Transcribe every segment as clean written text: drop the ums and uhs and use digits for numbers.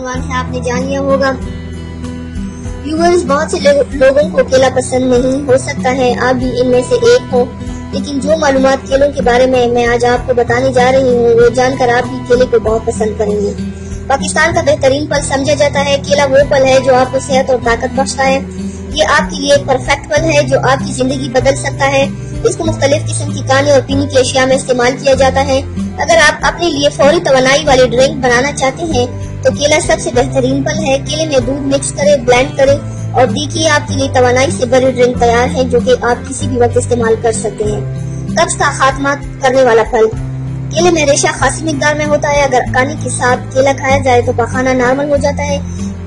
عنوان है आपने जान लिया होगा। व्यूअर्स, बहुत से लोगों को केला पसंद नहीं हो सकता है, आप भी इनमें से एक हो, लेकिन जो मालूमात केलों के बारे में मैं आज आपको बताने जा रही हूँ वो जानकर आप भी केले को बहुत पसंद करेंगे। पाकिस्तान का बेहतरीन फल समझा जाता है। केला वो फल है जो आपको सेहत और ताकत बख्शता है। ये आपके लिए एक परफेक्ट फल है जो आपकी जिंदगी बदल सकता है। इसको मुख्तलिफ किस्म की खाने और पीने की अशिया में इस्तेमाल किया जाता है। अगर आप अपने लिए फौरी तवानाई वाले ड्रिंक बनाना चाहते हैं तो केला सबसे बेहतरीन फल है। केले में दूध मिक्स करें, ब्लेंड करें और देखिए आपके लिए तवानाई से भरी ड्रिंक तैयार है जो कि आप किसी भी वक्त इस्तेमाल कर सकते हैं। कब्ज का खात्मा करने वाला फल। केले में रेशा खासी मिकदार में होता है। अगर खाने के साथ केला खाया जाए तो पखाना नॉर्मल हो जाता है।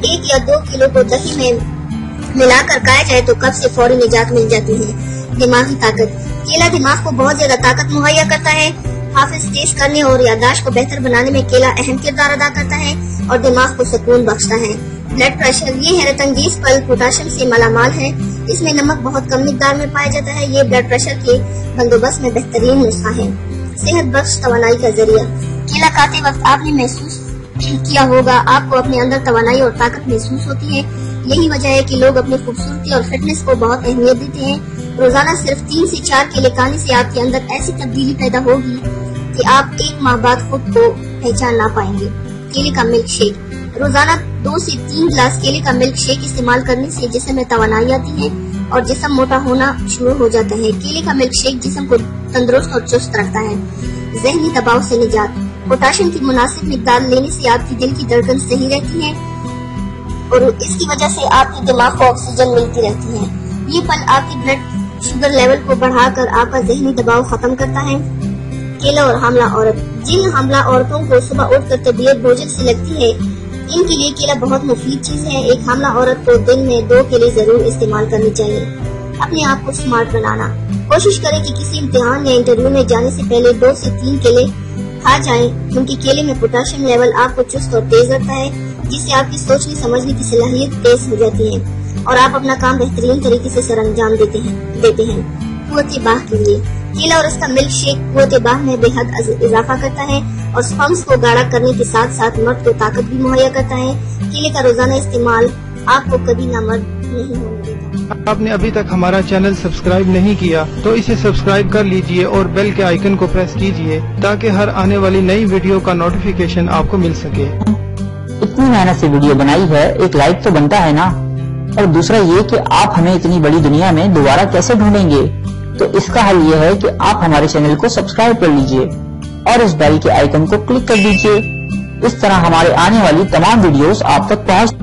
1 या 2 किलो को दही में मिलाकर खाया जाए तो कब्ज से फौरी निजात मिल जाती है। दिमागी ताकत। केला दिमाग को बहुत ज्यादा ताकत मुहैया करता है। हाफिज तेज करने और याददाश्त को बेहतर बनाने में केला अहम किरदार अदा करता है और दिमाग को सुकून बख्शता है। Blood pressure. ये हैरत अंगेज फल पोटाशियम से मालामाल है। इसमें नमक बहुत कम मिकदार में पाया जाता है। ये ब्लड प्रेशर के बंदोबस्त में बेहतरीन नुस्खा है। सेहत बख्श तवानाई का जरिया। केला खाते वक्त आपने महसूस किया होगा आपको अपने अंदर तवानाई और ताकत महसूस होती है। यही वजह है कि लोग अपनी खूबसूरती और फिटनेस को बहुत अहमियत देते हैं। रोजाना सिर्फ 3 से 4 केले खाने से आपके अंदर ऐसी तब्दीली पैदा होगी कि आप 1 माह बाद खुद को पहचान ना पाएंगे। केले का मिल्क शेक। रोजाना 2 से 3 गिलास केले का मिल्क शेक इस्तेमाल करने से जिस्म में तवानाई आती है और जिस्म मोटा होना शुरू हो जाता है। केले का मिल्क शेक जिस्म को तंदुरुस्त और चुस्त रखता है। जहनी दबाव से निजात। पोटाशियम की मुनासिब मिकदार लेने से आपकी दिल की धड़कन सही रहती है और इसकी वजह से आपके दिमाग को ऑक्सीजन मिलती रहती है। ये फल आपके ब्लड शुगर लेवल को बढ़ाकर आपका जहनी दबाव खत्म करता है। केला और हामला औरत। जिन हामला औरतों को सुबह उठकर तबीयत बोझिल सी लगती है इनके लिए केला बहुत मुफीद चीज है। एक हामला औरत को दिन में 2 केले जरूर इस्तेमाल करने चाहिए। अपने आप को स्मार्ट बनाना। कोशिश करें कि किसी इम्तिहान या इंटरव्यू में जाने से पहले 2 से 3 केले खा जाएं, क्योंकि केले में पोटाशियम लेवल आपको चुस्त और तेज रखता है, जिससे आपकी सोचने समझने की सलाहियत तेज हो जाती है और आप अपना काम बेहतरीन तरीके से सरअंजाम देते हैं। कुव्वत बाह के लिए केला और इसका मिल्क शेक कुव्वत बाह में बेहद इजाफा करता है और स्पर्म्स को गाढ़ा करने के साथ साथ मर्द को ताकत भी मुहैया करता है। केले का रोजाना इस्तेमाल आपको कभी नामर्द नहीं होने देता। आपने अभी तक हमारा चैनल सब्सक्राइब नहीं किया तो इसे सब्सक्राइब कर लीजिए और बेल के आइकन को प्रेस कीजिए ताकि हर आने वाली नई वीडियो का नोटिफिकेशन आपको मिल सके। इतनी मेहनत से वीडियो बनाई है, एक लाइक तो बनता है ना। और दूसरा ये कि आप हमें इतनी बड़ी दुनिया में दोबारा कैसे ढूंढेंगे, तो इसका हल ये है कि आप हमारे चैनल को सब्सक्राइब कर लीजिए और इस बेल के आइकन को क्लिक कर दीजिए। इस तरह हमारे आने वाली तमाम वीडियोस आप तक पहुंच